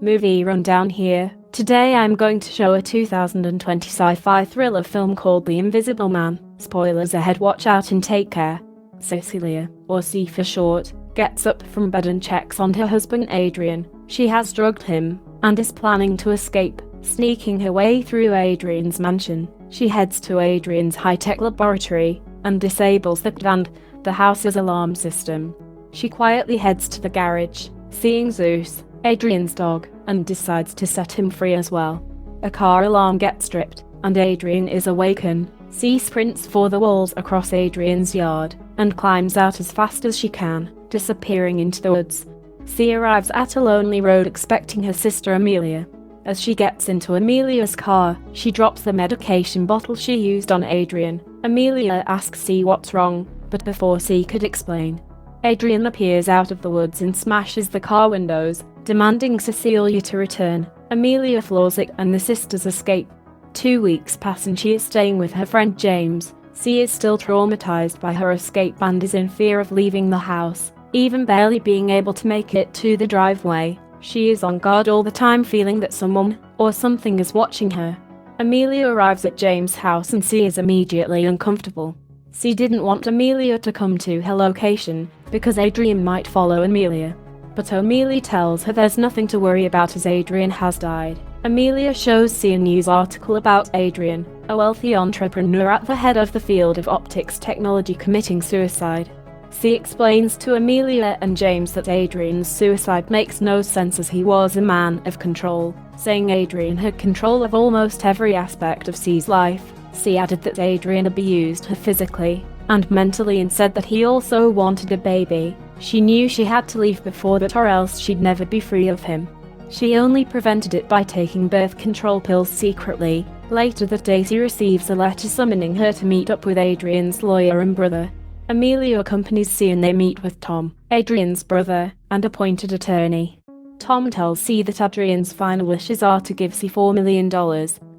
Movie rundown here. Today I'm going to show a 2020 sci-fi thriller film called The Invisible Man. Spoilers ahead, watch out and take care. Cecilia, or C for short, gets up from bed and checks on her husband Adrian. She has drugged him and is planning to escape. Sneaking her way through Adrian's mansion, she heads to Adrian's high-tech laboratory and disables the house's alarm system. She quietly heads to the garage, seeing Zeus, Adrian's dog, and decides to set him free as well. A car alarm gets tripped, and Adrian is awakened. C sprints for the walls across Adrian's yard and climbs out as fast as she can, disappearing into the woods. C arrives at a lonely road expecting her sister Amelia. As she gets into Amelia's car, she drops the medication bottle she used on Adrian. Amelia asks C what's wrong, but before C could explain, Adrian appears out of the woods and smashes the car windows, demanding Cecilia to return. Amelia floors it and the sisters escape. 2 weeks pass and she is staying with her friend James. C is still traumatized by her escape and is in fear of leaving the house, even barely being able to make it to the driveway. She is on guard all the time, feeling that someone or something is watching her. Amelia arrives at James' house and C is immediately uncomfortable. C didn't want Amelia to come to her location because Adrian might follow Amelia. But Amelia tells her there's nothing to worry about as Adrian has died. Amelia shows C a news article about Adrian, a wealthy entrepreneur at the head of the field of optics technology, committing suicide. C explains to Amelia and James that Adrian's suicide makes no sense as he was a man of control, saying Adrian had control of almost every aspect of C's life. C added that Adrian abused her physically and mentally and said that he also wanted a baby. She knew she had to leave before that or else she'd never be free of him. She only prevented it by taking birth control pills secretly. Later that day C receives a letter summoning her to meet up with Adrian's lawyer and brother. Amelia accompanies C and they meet with Tom, Adrian's brother, and appointed attorney. Tom tells C that Adrian's final wishes are to give C $4 million.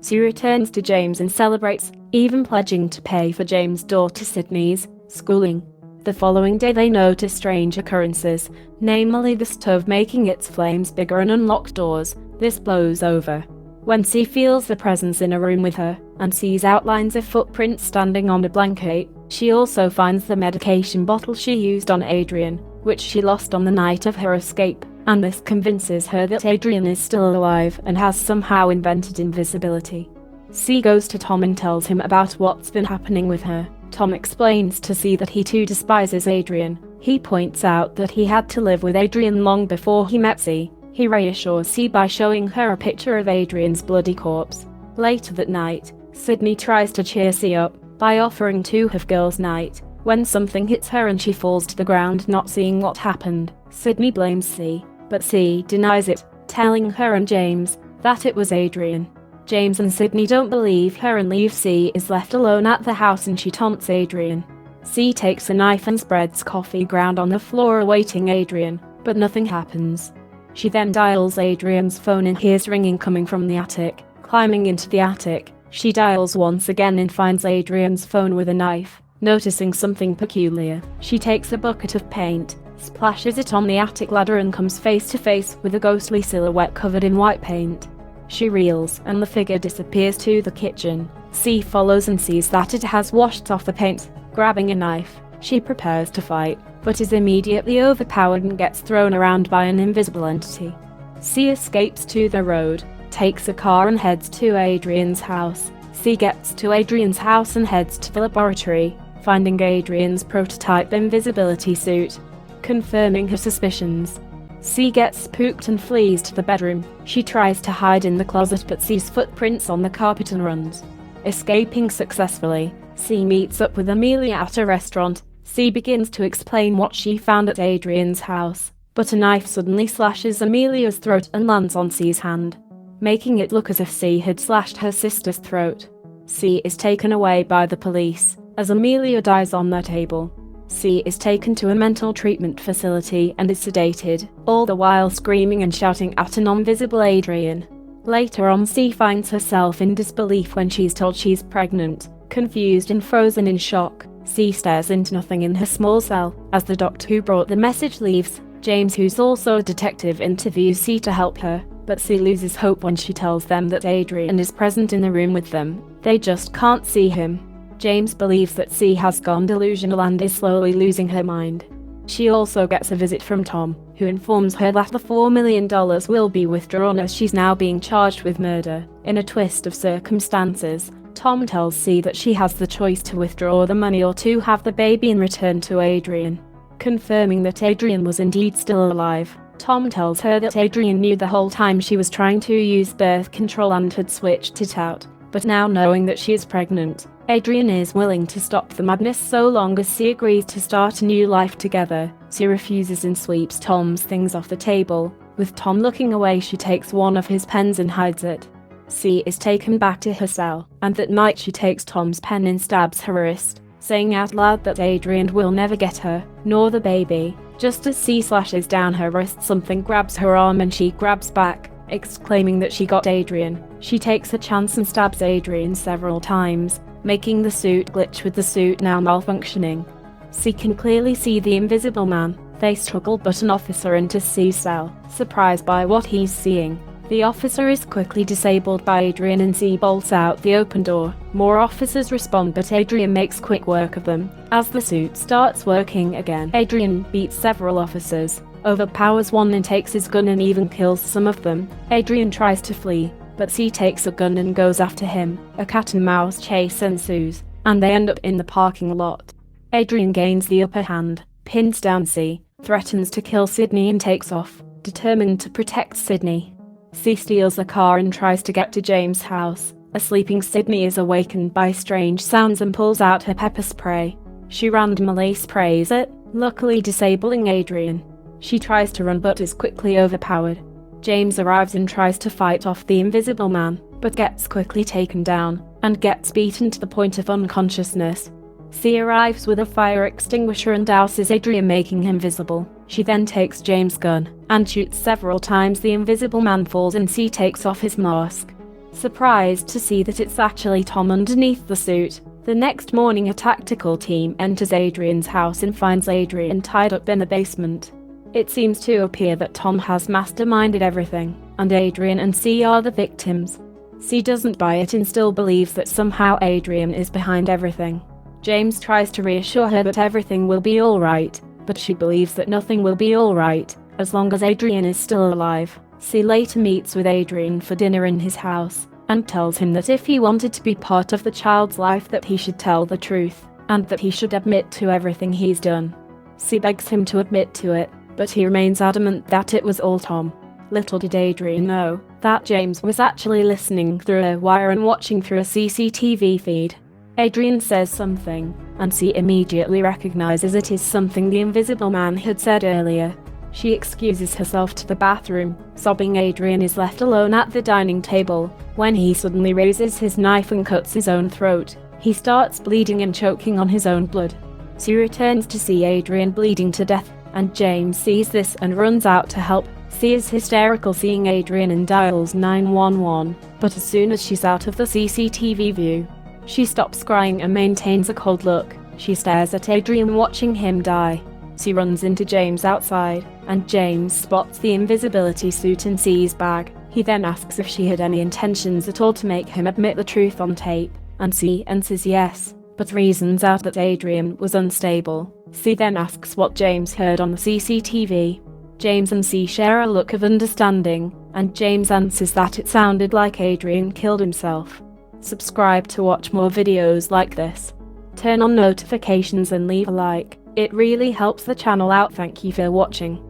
C returns to James and celebrates, even pledging to pay for James' daughter Sydney's schooling. The following day they notice strange occurrences, namely the stove making its flames bigger and unlocked doors. This blows over when C feels the presence in a room with her and sees outlines of footprints standing on a blanket. She also finds the medication bottle she used on Adrian, which she lost on the night of her escape, and this convinces her that Adrian is still alive and has somehow invented invisibility. C goes to Tom and tells him about what's been happening with her. Tom explains to C that he too despises Adrian. He points out that he had to live with Adrian long before he met C. He reassures C by showing her a picture of Adrian's bloody corpse. Later that night, Sydney tries to cheer C up by offering to have girls' night, when something hits her and she falls to the ground, not seeing what happened. Sydney blames C, but C denies it, telling her and James that it was Adrian. James and Sydney don't believe her and leave. C is left alone at the house and she taunts Adrian. C takes a knife and spreads coffee ground on the floor awaiting Adrian, but nothing happens. She then dials Adrian's phone and hears ringing coming from the attic. Climbing into the attic, she dials once again and finds Adrian's phone with a knife. Noticing something peculiar, she takes a bucket of paint, splashes it on the attic ladder and comes face to face with a ghostly silhouette covered in white paint. She reels and the figure disappears to the kitchen. C follows and sees that it has washed off the paint. Grabbing a knife, she prepares to fight, but is immediately overpowered and gets thrown around by an invisible entity. C escapes to the road, takes a car and heads to Adrian's house. C gets to Adrian's house and heads to the laboratory, finding Adrian's prototype invisibility suit, confirming her suspicions. C gets spooked and flees to the bedroom. She tries to hide in the closet but sees footprints on the carpet and runs. Escaping successfully, C meets up with Amelia at a restaurant. C begins to explain what she found at Adrian's house, but a knife suddenly slashes Amelia's throat and lands on C's hand, making it look as if C had slashed her sister's throat. C is taken away by the police, as Amelia dies on their table. C is taken to a mental treatment facility and is sedated, all the while screaming and shouting at an invisible Adrian. Later on, C finds herself in disbelief when she's told she's pregnant. Confused and frozen in shock, C stares into nothing in her small cell. As the doctor who brought the message leaves, James, who's also a detective, interviews C to help her. but C loses hope when she tells them that Adrian is present in the room with them. They just can't see him. James believes that C has gone delusional and is slowly losing her mind. She also gets a visit from Tom, who informs her that the $4 million will be withdrawn as she's now being charged with murder. In a twist of circumstances, Tom tells C that she has the choice to withdraw the money or to have the baby and return to Adrian. Confirming that Adrian was indeed still alive, Tom tells her that Adrian knew the whole time she was trying to use birth control and had switched it out. But now, knowing that she is pregnant, Adrian is willing to stop the madness so long as C agrees to start a new life together. C refuses and sweeps Tom's things off the table. With Tom looking away, she takes one of his pens and hides it. C is taken back to her cell, and that night she takes Tom's pen and stabs her wrist, saying out loud that Adrian will never get her, nor the baby. Just as C slashes down her wrist, something grabs her arm and she grabs back, exclaiming that she got Adrian. She takes a chance and stabs Adrian several times, making the suit glitch with the suit now malfunctioning. C can clearly see the Invisible Man. They struggle but an officer enters C's cell, surprised by what he's seeing. The officer is quickly disabled by Adrian and C bolts out the open door. More officers respond but Adrian makes quick work of them. As the suit starts working again, Adrian beats several officers, overpowers one and takes his gun and even kills some of them. Adrian tries to flee, but C takes a gun and goes after him. A cat and mouse chase ensues, and they end up in the parking lot. Adrian gains the upper hand, pins down C, threatens to kill Sydney and takes off, determined to protect Sydney. C steals a car and tries to get to James' house. A sleeping Sydney is awakened by strange sounds and pulls out her pepper spray. She randomly sprays it, luckily disabling Adrian. She tries to run but is quickly overpowered. James arrives and tries to fight off the Invisible Man, but gets quickly taken down, and gets beaten to the point of unconsciousness. C arrives with a fire extinguisher and douses Adrian, making him visible. She then takes James' gun, and shoots several times. The Invisible Man falls and C takes off his mask, surprised to see that it's actually Tom underneath the suit. The next morning a tactical team enters Adrian's house and finds Adrian tied up in the basement. It seems to appear that Tom has masterminded everything, and Adrian and C are the victims. C doesn't buy it and still believes that somehow Adrian is behind everything. James tries to reassure her that everything will be alright, but she believes that nothing will be alright, as long as Adrian is still alive. C later meets with Adrian for dinner in his house, and tells him that if he wanted to be part of the child's life that he should tell the truth, and that he should admit to everything he's done. C begs him to admit to it, but he remains adamant that it was all Tom. Little did Adrian know that James was actually listening through a wire and watching through a CCTV feed. Adrian says something, and C immediately recognizes it is something the Invisible Man had said earlier. She excuses herself to the bathroom. Sobbing, Adrian is left alone at the dining table, when he suddenly raises his knife and cuts his own throat. He starts bleeding and choking on his own blood. She returns to see Adrian bleeding to death, and James sees this and runs out to help. C is hysterical seeing Adrian and dials 911, but as soon as she's out of the CCTV view, she stops crying and maintains a cold look. She stares at Adrian watching him die. She runs into James outside, and James spots the invisibility suit in C's bag. He then asks if she had any intentions at all to make him admit the truth on tape, and C answers yes, but reasons out that Adrian was unstable. C then asks what James heard on the CCTV. James and C share a look of understanding, and James answers that it sounded like Adrian killed himself. Subscribe to watch more videos like this. Turn on notifications and leave a like. It really helps the channel out. Thank you for watching.